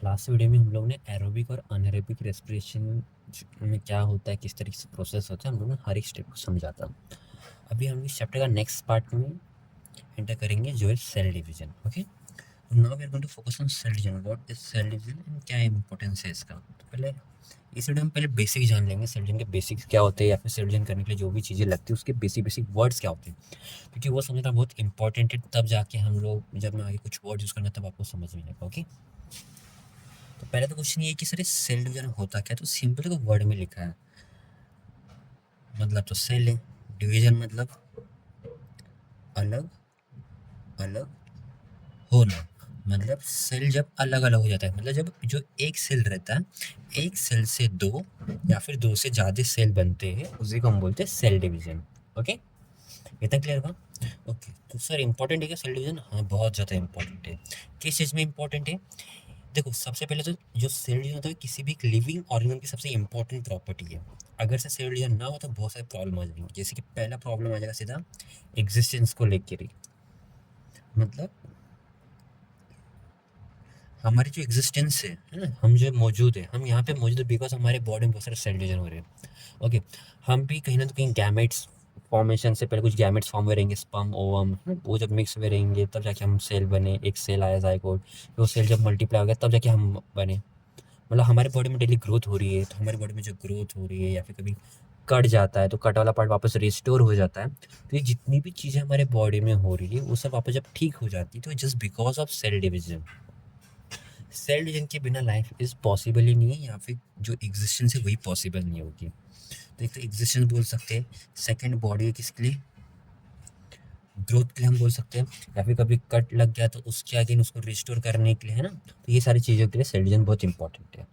Last video में हम लोग ने एरोबिक और अनएरोबिक रेस्पिरेशन में क्या होता है, किस तरीके से प्रोसेस होता है, हम लोग ने हर एक स्टेप को समझा था। अभी हम इस चैप्टर का नेक्स्ट पार्ट में एंटर करेंगे जो है cell division. Okay, now we are going to focus on cell division. What is cell division and क्या इंपॉर्टेंस है इसका। तो पहले इस वीडियो में पहले बेसिक जान लेंगे, सेल डिवीजन के बेसिक्स क्या होते हैं, या फिर सेल डिवीजन करने के लिए जो भी चीज़ें लगती है उसके बेसिक बेसिक वर्ड्स क्या होते हैं, क्योंकि वो समझना बहुत इंपॉर्टेंट है। तब जाके हम लोग जब मैं आगे कुछ वर्ड यूज़ करना तब आपको समझ में आएगा। ओके, तो पहले तो क्वेश्चन ये है कि सर ये सेल डिवीजन होता क्या है। तो सिंपल को वर्ड में लिखा है, मतलब तो सेल है, डिवीजन मतलब अलग अलग होना। मतलब सेल जब अलग अलग हो जाता है, मतलब जब जो एक सेल रहता है, एक सेल से दो या फिर दो से ज़्यादा सेल बनते हैं, उसी को हम बोलते हैं सेल डिवीजन। ओके, इतना क्लियर हुआ। ओके, तो सर इंपॉर्टेंट है क्या सेल डिवीजन? हाँ, बहुत ज़्यादा इंपॉर्टेंट है। किस चीज़ में इंपॉर्टेंट है? देखो, सबसे पहले तो जो सेल डिवीजन होता है किसी भी एक लिविंग ऑर्गेनिज्म की सबसे इंपॉर्टेंट प्रॉपर्टी है। अगर से सेल डिवीजन ना हो तो बहुत सारे प्रॉब्लम आ जाएंगे। जैसे कि पहला प्रॉब्लम आ जाएगा सीधा एग्जिस्टेंस को लेकर ही, मतलब हमारी जो एग्जिस्टेंस है ना, हम जो मौजूद है, हम यहाँ पे मौजूद है बिकॉज हमारे बॉडी में बहुत सारे सेल डिवीजन हो रहे हैं। ओके, हम भी कहीं ना कहीं गैमेट्स फॉर्मेशन से पहले कुछ गैमेट्स फॉर्म हुए रहेंगे, स्पर्म ओवम, वो जब मिक्स हुए रहेंगे तब जाके हम सेल बने, एक सेल आया जायगोट, वो सेल जब मल्टीप्लाई हो गया तब जाके हम बने। मतलब हमारे बॉडी में डेली ग्रोथ हो रही है, तो हमारी बॉडी में जो ग्रोथ हो रही है या फिर कभी कट जाता है तो कट वाला पार्ट वापस रिस्टोर हो जाता है। तो ये जितनी भी चीज़ें हमारे बॉडी में हो रही है वो सब वापस जब ठीक हो जाती है तो just because of cell division. Cell division के बिना लाइफ इज पॉसिबल ही नहीं है, या फिर जो एग्जिस्टेंस है वही पॉसिबल नहीं होगी। तो एक तो एग्जिस्टेंस बोल सकते हैं, सेकेंड बॉडी किसके लिए, ग्रोथ के लिए हम बोल सकते हैं, या फिर कभी कट लग गया तो उसके अगेन उसको रिस्टोर करने के लिए, है ना। तो ये सारी चीज़ों के लिए सेल डिवीजन बहुत इंपॉर्टेंट है।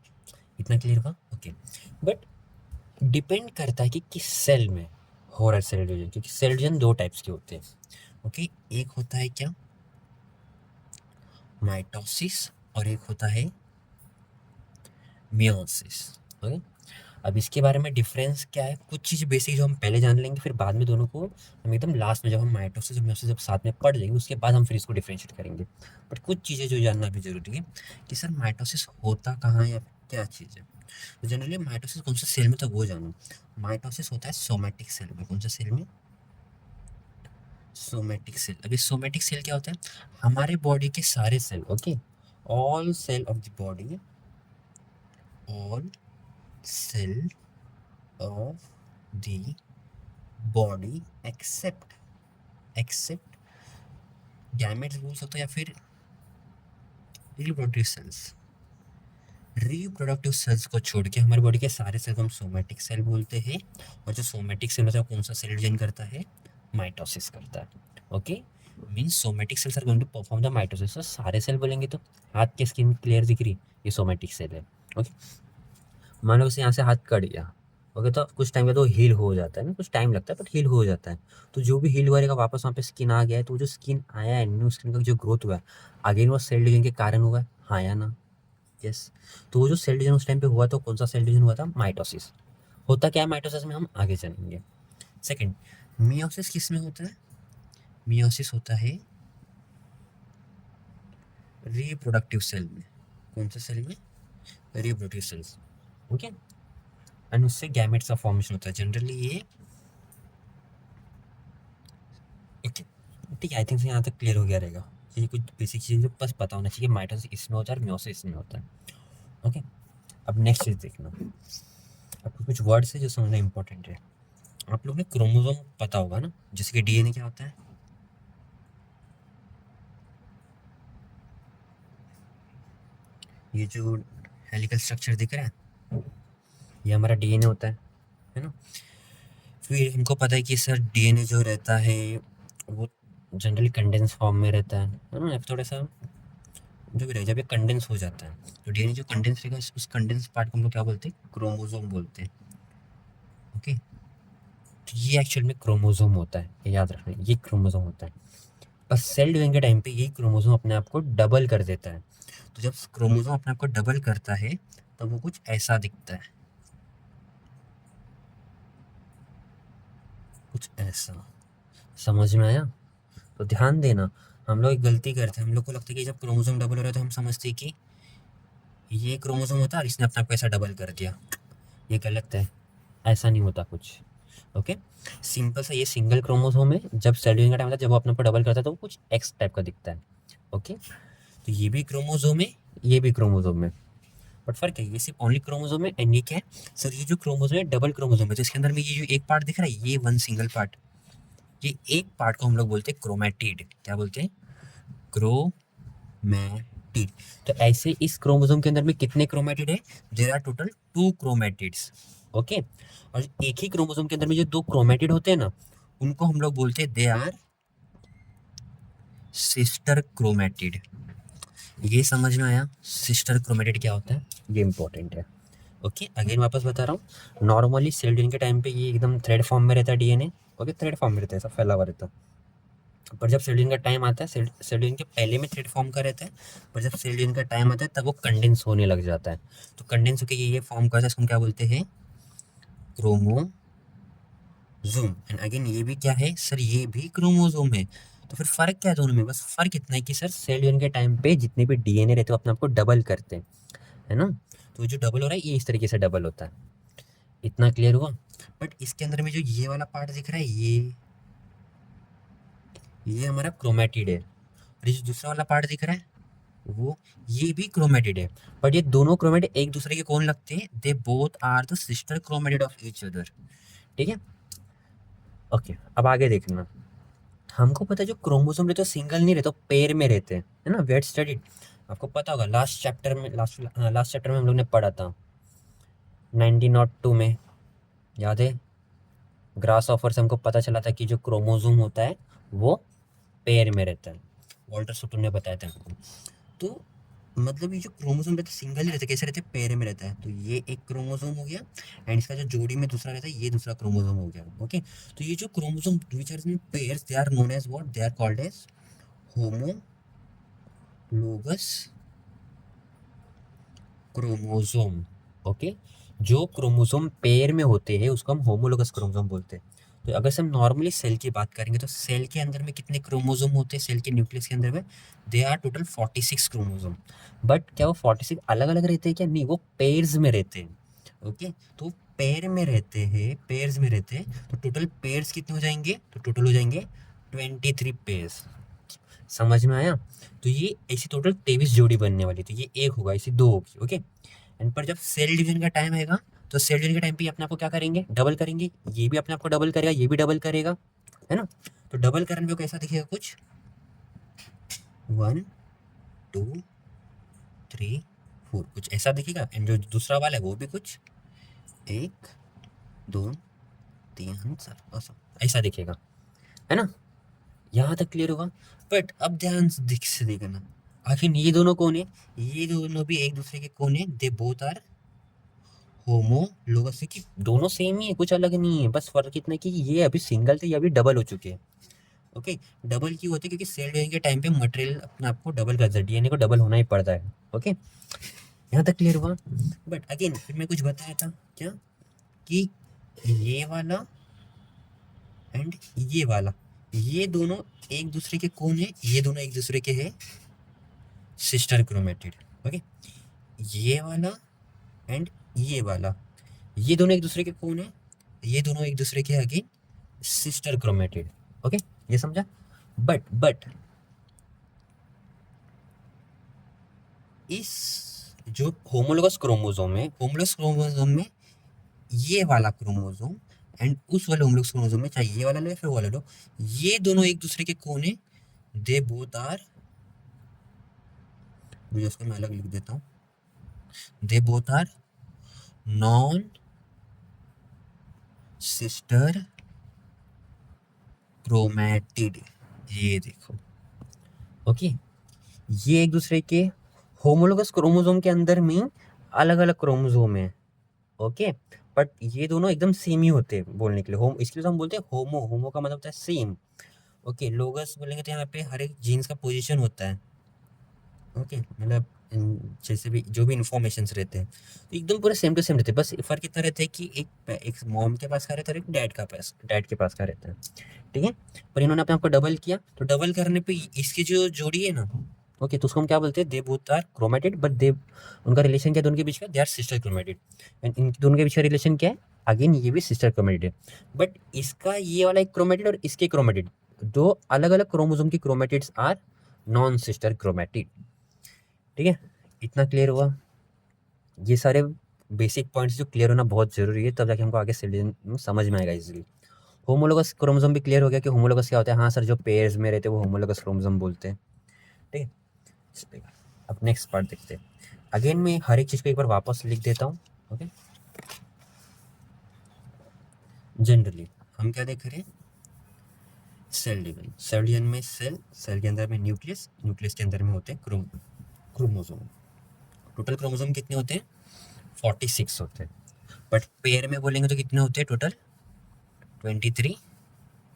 इतना क्लियर हुआ? ओके, बट डिपेंड करता है कि किस सेल में हो रहा है सेल डिवीजन, क्योंकि सेल डिवीजन दो टाइप्स के होते हैं। ओके, एक होता है क्या, माइटोसिस, और एक होता है मियोसिस। ओके, अब इसके बारे में डिफरेंस क्या है, कुछ चीज़ बेसिक जो हम पहले जान लेंगे, फिर बाद में दोनों को हम एकदम लास्ट में जब हम माइटोसिस और मियोसिस जब साथ में पढ़ लेंगे उसके बाद हम फिर इसको डिफ्रेंशिएट करेंगे। बट कुछ चीज़ें जो जानना भी जरूरी है कि सर माइटोसिस होता कहाँ है या क्या चीज़ है। तो जनरली माइटोसिस कौन सा सेल में, तो वो जानो। माइटोसिस होता है सोमैटिक सेल में। कौन सा सेल में? Somatic cell. अभी सोमैटिक सेल क्या होता है? हमारे बॉडी के सारे cell, okay, all cell of the body, all cell of the body except gametes बोल सकते हो या फिर रिप्रोडक्टिव सेल्स। रिप्रोडक्टिव सेल्स को छोड़ के हमारी बॉडी के सारे सेल को हम सोमैटिक सेल बोलते हैं। और जो सोमैटिक सेल मतलब कौन सा सेल डिवीजन करता है? माइटोसिस करता है। Okay, means somatic cells are going to perform the mitosis. तो सारे सेल बोलेंगे तो हाथ की स्किन क्लियर दिख रही, ये सोमैटिक सेल है। ओके, मान लो उसे यहाँ से हाथ कट गया, ओके, तो कुछ टाइम बाद वो हील हो जाता है ना, कुछ टाइम लगता है बट हील हो जाता है। तो जो भी हील हुआ रहेगा वापस वहाँ पे स्किन आ गया है, तो जो स्किन आया है, न्यू स्किन का जो ग्रोथ हुआ है, अगेन वो सेल डिवीजन के कारण हुआ है, हाँ या ना? यस। तो वो जो सेल डिवीजन उस टाइम पे हुआ, तो कौन सा सेल डिवीजन हुआ था? माइटोसिस। होता क्या है माइटोसिस में, हम आगे जानेंगे। सेकंड, मियोसिस किस में होता है? मियोसिस होता है रिप्रोडक्टिव सेल में। कौन सा सेल में? Reproductive cells. ओके, एंड उससे गैमेट्स का फॉर्मेशन होता है जनरली ये। ओके, ठीक है, आई थिंक यहाँ तक क्लियर हो गया रहेगा। ये कुछ बेसिक चीज़ बस पता होना चाहिए, माइटोसिस इसमें होता है और मियोसिस इसमें होता है। ओके, अब नेक्स्ट चीज़ देखना, आपको कुछ वर्ड्स है जो समझना इंपॉर्टेंट है। आप लोग ने क्रोमोसोम पता होगा ना, जैसे कि डीएनए क्या होता है? ये जो हेलिकल स्ट्रक्चर दिख रहा है ये हमारा डीएनए होता है ना। फिर हमको पता है कि सर डीएनए जो रहता है वो जनरली कंडेंस फॉर्म में रहता है ना, थोड़ा सा जो भी रहे, जब ये कंडेंस हो जाता है तो डीएनए जो कंडेंस रहेगा उस कंडेंस पार्ट को हम लोग क्या बोलते हैं? क्रोमोसोम बोलते हैं। ओके, तो ये एक्चुअल में क्रोमोसोम होता है, ये याद रखना, ये क्रोमोसोम होता है। पर सेल डिवीजन के टाइम पे यही क्रोमोसोम अपने आप को डबल कर देता है। तो जब क्रोमोसोम अपने आप को डबल करता है तब वो कुछ ऐसा दिखता है, कुछ ऐसा। समझ में आया? तो ध्यान देना, हम लोग एक गलती करते हैं, हम लोग को लगता है कि जब क्रोमोसोम डबल हो रहा है तो हम समझते हैं कि ये क्रोमोसोम होता है और इसने अपने आप को ऐसा डबल कर दिया, ये गलत है, ऐसा नहीं होता कुछ। ओके, सिंपल सा ये सिंगल क्रोमोसोम है, जब सेल डिवीजन का टाइम होता है, जब वो अपने आप को डबल करता है तो वो कुछ एक्स टाइप का दिखता है। ओके, तो ये भी क्रोमोसोम है, ये भी क्रोमोसोम है, बट फर्क है, ये सिर्फ ओनली क्रोमोसोम है, एंड ये क्या है सर, ये जो क्रोमोसोम है डबल क्रोमोसोम है, तो इसके अंदर में ये जो एक पार्ट दिख रहा है, ये वन सिंगल पार्ट, ये एक पार्ट को हम लोग बोलते हैं क्रोमैटिड। क्या बोलते हैं? क्रोमैटिड। तो ऐसे इस क्रोमोसोम के अंदर में कितने क्रोमैटिड है? There are total 2 chromatids. Okay, और एक ही क्रोमोसोम के अंदर में जो 2 क्रोमैटिड होते हैं ना, उनको हम लोग बोलते हैं दे आर सिस्टर क्रोमैटिड। ये समझ में आया सिस्टर क्रोमैटिड क्या होता है? ये इंपॉर्टेंट है। ओके, अगेन वापस बता रहा हूँ, नॉर्मली सेल डिवीजन के टाइम पे ये एकदम थ्रेड फॉर्म में रहता है डीएनए। ओके, थ्रेड फॉर्म में रहता है, सब फैला हुआ रहता है। पर जब सेल डिवीजन का टाइम आता है, सेल डिवीजन के पहले में थ्रेड फॉर्म का रहता है, पर जब सेल डिवीजन का टाइम आता है तब वो कंडेंस होने लग जाता है। तो कंडेंस होकर ये फॉर्म करता है, इसको हम क्या बोलते हैं? क्रोमोसोम। एंड अगेन ये भी क्या है सर? ये भी क्रोमोसोम है। तो फिर फर्क क्या है दोनों में? बस फर्क इतना है कि सर सेल डिवीजन के टाइम पे जितने भी डीएनए रहते हैं वो अपने आप को डबल करते हैं, है ना? तो जो डबल हो रहा है ये इस तरीके से डबल होता है। इतना क्लियर हुआ? बट इसके अंदर में जो ये वाला पार्ट दिख रहा है, ये हमारा क्रोमैटिड है, और ये जो दूसरा वाला पार्ट दिख रहा है वो, ये भी क्रोमैटिड है। बट ये दोनों क्रोमैटिड एक दूसरे के कौन लगते हैं? They both are the sister chromatid of each other. ठीक है, ओके, अब आगे देखना। हमको पता है जो क्रोमोसोम रहते हैं सिंगल नहीं रहते, पेयर में रहते हैं, है ना? वी हैड स्टडीड, आपको पता होगा लास्ट चैप्टर में, लास्ट चैप्टर में हम लोग ने पढ़ा था 1902 में, याद है? ग्रास ऑफर से हमको पता चला था कि जो क्रोमोसोम होता है वो पेयर में रहता है, वॉल्टर सुटन ने बताया था हमको। तो मतलब ये जो क्रोमोसोम रहता है सिंगल ही रहता है, कैसे रहते हैं? पेयर में रहता है। तो ये एक क्रोमोसोम हो गया, एंड इसका जो जोड़ी में दूसरा रहता है ये दूसरा क्रोमोसोम हो गया। ओके, तो ये जो chromosome which are in pairs, they are known as what? They are called as homologous chromosome. Okay, जो क्रोमोसोम पेयर में होते हैं उसको हम होमोलोगस क्रोमोसोम बोलते हैं। तो अगर से हम नॉर्मली सेल की बात करेंगे तो सेल के अंदर में कितने क्रोमोसोम होते हैं? सेल के न्यूक्लियस के अंदर में they are total 46 chromosome. But क्या वो 46 अलग अलग रहते हैं क्या? नहीं, वो पेयर्स में रहते हैं। ओके, तो पेयर में रहते हैं, पेयर्स में रहते हैं, तो टोटल पेयर्स कितने हो जाएंगे? तो टोटल हो जाएंगे 23 पेयर्स। समझ में आया? तो ये ऐसी टोटल 23 जोड़ी बनने वाली, तो ये एक होगा, ऐसी दो होगी। ओके, एंड पर जब सेल डिवीजन का टाइम आएगा तो सेल डिवीजन के टाइम पे अपने आप को क्या करेंगे? डबल करेंगे। ये भी अपने आप को डबल करेगा, ये भी डबल करेगा, है ना? तो डबल करने पे कैसा दिखेगा? कुछ 1 2 3 4 कुछ ऐसा दिखेगा, एंड जो दूसरा वाला है वो भी कुछ 1 2 3 4 ऐसा दिखेगा, है ना? यहाँ तक क्लियर होगा? बट अब ध्यान से देखना, आखिर ये दोनों कौन है? ये दोनों भी एक दूसरे के कौन है? दे बोथ आर होमोलोगस, कि दोनों सेम ही है, कुछ अलग नहीं है, बस फर्क इतना है कि ये अभी सिंगल थे, ये अभी डबल हो चुके हैं। ओके, डबल क्यों होते हैं? क्योंकि सेल डिवीजन के टाइम पे मटेरियल अपने आप को डबल करता है, डीएनए को डबल होना ही पड़ता है। ओके, यहाँ तक क्लियर हुआ? बट अगेन फिर मैं कुछ बताया था क्या, कि ये वाला एंड ये वाला, ये दोनों एक दूसरे के कौन है? ये दोनों एक दूसरे के है सिस्टर क्रोमेटिड। ओके, ये वाला एंड ये वाला, ये दोनों एक दूसरे के कौन है? ये दोनों एक दूसरे के अगेन सिस्टर क्रोमेटिड। ओके, ये समझा? बट इस जो होमोलोगस क्रोमोसोम है, होमोलोगस क्रोमोसोम में ये वाला क्रोमोसोम एंड उस वाले होमोलोगस क्रोमोसोम में, चाहे ये वाला लो या फिर वो वाला लो, ये दोनों एक दूसरे के कौन है? दे बोथ आर, मुझे उसको मैं अलग लिख देता हूँ, they both are non sister chromatid. ये देखो, ओके, ये एक दूसरे के होमोलोगस क्रोमोसोम के अंदर में अलग अलग क्रोमोसोम है। ओके, बट ये दोनों एकदम सेम ही होते हैं बोलने के लिए, होम, इसके लिए तो हम बोलते हैं होमो, होमो का मतलब होता है सेम। ओके, लोगस बोलेंगे तो यहाँ पे हर एक जीन्स का पोजीशन होता है। ओके, मतलब जैसे भी जो भी इन्फॉर्मेशन रहते हैं तो एकदम पूरे सेम टू सेम रहते हैं, बस फर्क इतना रहता है कि एक मॉम के पास का रहता है और एक डैड के पास का रहता है। ठीक है, पर इन्होंने अपने आप को डबल किया, तो डबल करने पे इसकी जो जोड़ी है ना, ओके, तो उसको हम क्या बोलते हैं, they both are chromatid, but they, उनका रिलेशन क्या है दोनों के बीच का, they are sister chromatid. And इन दोनों के बीच का रिलेशन क्या है, अगेन ये भी सिस्टर क्रोमेटिड है। बट इसका ये वाला एक क्रोमेटिड और इसके क्रोमेटिड, दो अलग अलग क्रोमोसोम की chromatids are non sister chromatid. ठीक है, इतना क्लियर हुआ। ये सारे बेसिक पॉइंट्स जो क्लियर होना बहुत जरूरी है, तब जाके हमको आगे समझ में आएगा इजीली। होमोलोगस क्रोमोसोम भी क्लियर हो गया कि होमोलोगस क्या होता है। हाँ सर, जो पेयर्स में रहते हैं वो होमोलोगस क्रोमोसोम बोलते हैं। ठीक है, चलेगा। अब नेक्स्ट पार्ट देखते हैं। अगेन मैं हर एक चीज़ को एक बार वापस लिख देता हूँ। ओके, जनरली हम क्या देख रहे हैं, सेल डिवीजन। सेल डिवीजन में सेल के अंदर में न्यूक्लियस, न्यूक्लियस के अंदर में होते हैं क्रोमोसोम। टोटल क्रोमोसोम कितने होते हैं, 46 होते हैं। बट पेयर में बोलेंगे तो कितने होते हैं टोटल, 23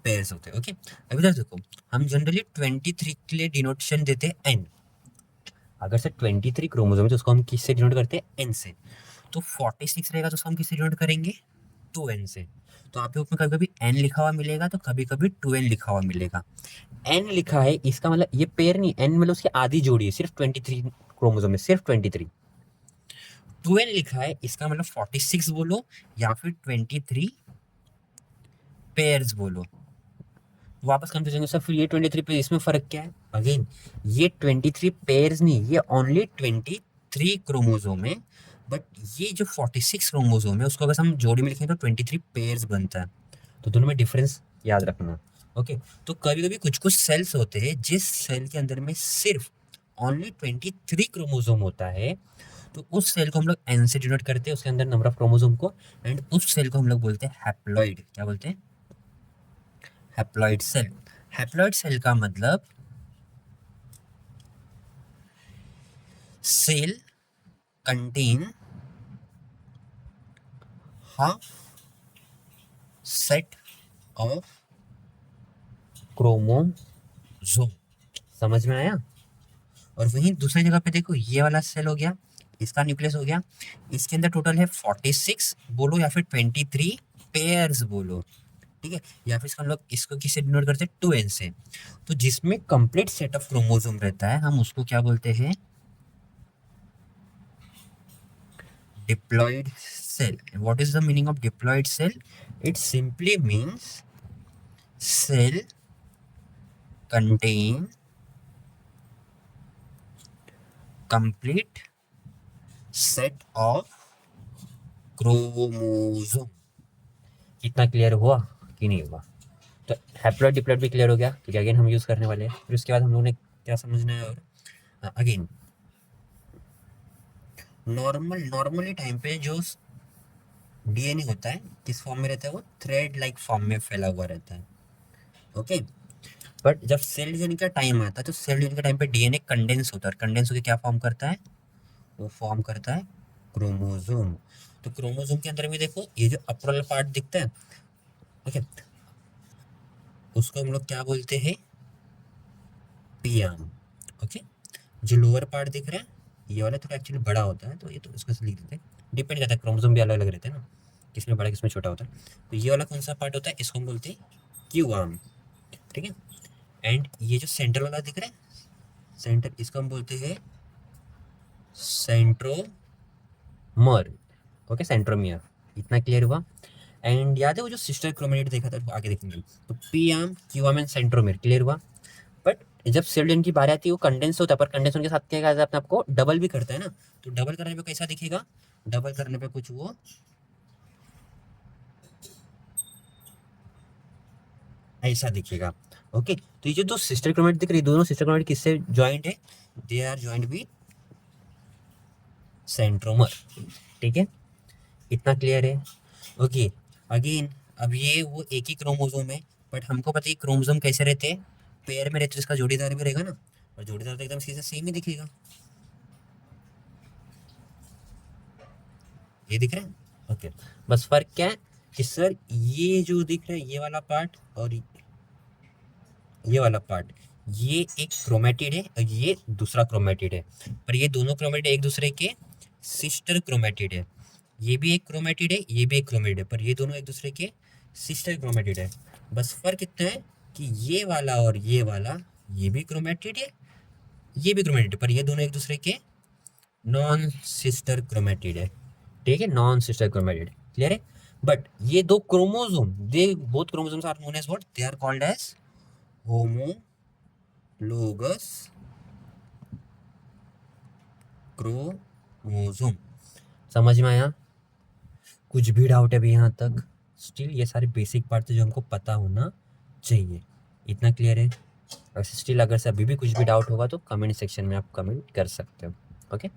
पेयर्स होते हैं। ओके, अभी इधर देखो, हम जनरली 23 के लिए डिनोटेशन देते हैं एन। अगर से 23 क्रोमोसोम है तो उसको हम किससे डिनोट करते हैं, एन से। तो 46 रहेगा तो उसको हम किससे डिनोट करेंगे, 2n से। तो आपके ऊपर कभी कभी n लिखा हुआ मिलेगा तो कभी कभी 2n लिखा हुआ मिलेगा। n लिखा है इसका मतलब ये पेयर नहीं, n मतलब उसकी आधी जोड़ी है, सिर्फ 23 क्रोमोसोम में, सिर्फ 23। 2n लिखा है इसका मतलब 46 बोलो या फिर 23 पेयर्स बोलो। वापस कंफ्यूजन सर, फिर ये 23 पेयर, इसमें फर्क क्या है, अगेन ये 23 पेयर्स नहीं, ये ओनली 23 क्रोमोसोम है। बट ये जो 46 क्रोमोसोम है उसको अगर हम जोड़ी में लिखें तो 23 पेयर्स बनता है। तो दोनों में डिफरेंस याद रखना। ओके, तो कभी कभी कुछ कुछ सेल्स होते हैं जिस सेल के अंदर में सिर्फ ओनली 23 क्रोमोसोम होता है, तो उस सेल को हम लोग एन से डिनोट करते हैं, उसके अंदर नंबर ऑफ क्रोमोसोम को। एंड उस सेल को हम लोग बोलते हैं हैप्लॉइड। क्या बोलते हैं, हैप्लॉइड सेल। हैप्लॉइड सेल का मतलब cell contain half set of chromosome. समझ में आया। और वहीं दूसरी जगह पे देखो, ये वाला सेल हो गया, इसका न्यूक्लियस हो गया, इसके अंदर टोटल है 46 बोलो या फिर 23 पेयर्स बोलो। ठीक है, या फिर इसका हम लोग इसको किससे डिनोट करते हैं, 2n से। तो जिसमें कंप्लीट सेट ऑफ क्रोमोसोम रहता है हम उसको क्या बोलते हैं, diploid cell. What is the meaning of diploid cell? It simply means cell contain complete set of chromosome. कितना क्लियर हुआ कि नहीं हुआ। तो हैप्लॉइड डिप्लॉइड भी क्लियर हो गया क्योंकि अगेन हम यूज करने वाले हैं। फिर उसके बाद हम लोगों ने क्या समझना है, और अगेन नॉर्मली टाइम पे जो डीएनए होता है किस फॉर्म में रहता है, वो थ्रेड लाइक फॉर्म में फैला हुआ रहता है। ओके, बट जब सेल डिवीजन का टाइम आता है तो सेल डिवीजन के टाइम पे डीएनए कंडेंस होता है, कंडेंस होकर क्या फॉर्म करता है, वो फॉर्म करता है क्रोमोसोम। तो क्रोमोसोम के अंदर में देखो ये जो अपर वाला पार्ट दिखता है, ओके, उसको हम लोग क्या बोलते हैं, पी आर्म। ओके, जो लोअर पार्ट दिख रहा है ये वाला थोड़ा एक्चुअली बड़ा होता है, तो ये तो इसको लिख देते हैं। डिपेंड करता है, क्रोमोसोम भी अलग अलग रहते हैं ना, किसमें बड़ा किसमें छोटा होता है। तो ये वाला कौन सा पार्ट होता है, इसको हम बोलते हैं क्यू आर्म। ठीक है, एंड ये जो सेंटर वाला दिख रहा है, सेंटर, इसको हम बोलते हैं सेंट्रोमर। Okay, centromere. इतना क्लियर हुआ। एंड याद है वो जो सिस्टर क्रोमेटिड देखा था, आगे देखेंगे। तो P arm, Q arm and centromere clear हुआ। बट जब सेल डिवीजन की बारी आती है वो कंडेंस होता है, पर कंडेंस होने के साथ क्या करता है, अपने आपको डबल भी करता है ना। तो डबल करने पे कैसा दिखेगा, डबल करने पे कुछ वो ऐसा दिखेगा। ओके, तो ये जो दो सिस्टर क्रोमेटिड दिख रही है, दोनों सिस्टर क्रोमेटिड किससे ज्वाइंट है, they are joint with centromere. ठीक है, इतना क्लियर है। ओके, अगेन अब ये वो एक ही क्रोमोसोम है, बट हमको पता है क्रोमोसोम कैसे रहते हैं, पेयर में रहते हैं, इसका जोड़ीदार भी रहेगा ना, और जोड़ीदार तो एकदम सीधा सेम ही दिखेगा। ये दिख रहा है। ओके, बस फर्क क्या है कि सर ये जो दिख रहा है ये वाला पार्ट और ये वाला पार्ट, ये एक क्रोमेटिड है और ये दूसरा क्रोमेटिड है, पर ये दोनों क्रोमेटिड एक दूसरे के सिस्टर क्रोमेटिड है। ये भी एक क्रोमेटिड है, ये भी एक क्रोमेटिड है, पर ये दोनों एक दूसरे के सिस्टर क्रोमेटिड है। बस फर्क इतना है कि ये वाला और ये वाला ये भी क्रोमेटिड है, ये भी क्रोमेटिड, पर ये दोनों एक दूसरे के नॉन सिस्टर क्रोमेटिड है, ठीक है, नॉन सिस्टर क्रोमेटिड, क्लियर है। बट ये दो chromosome, they both chromosomes are known as what, they are called as homologous chromosome. समझ में आया? कुछ भी डाउट है अभी यहाँ तक? स्टिल ये सारे बेसिक पार्ट जो हमको पता होना चाहिए, इतना क्लियर है। और स्टिल अगर से अभी भी कुछ भी डाउट होगा तो कमेंट सेक्शन में आप कमेंट कर सकते हो, ओके।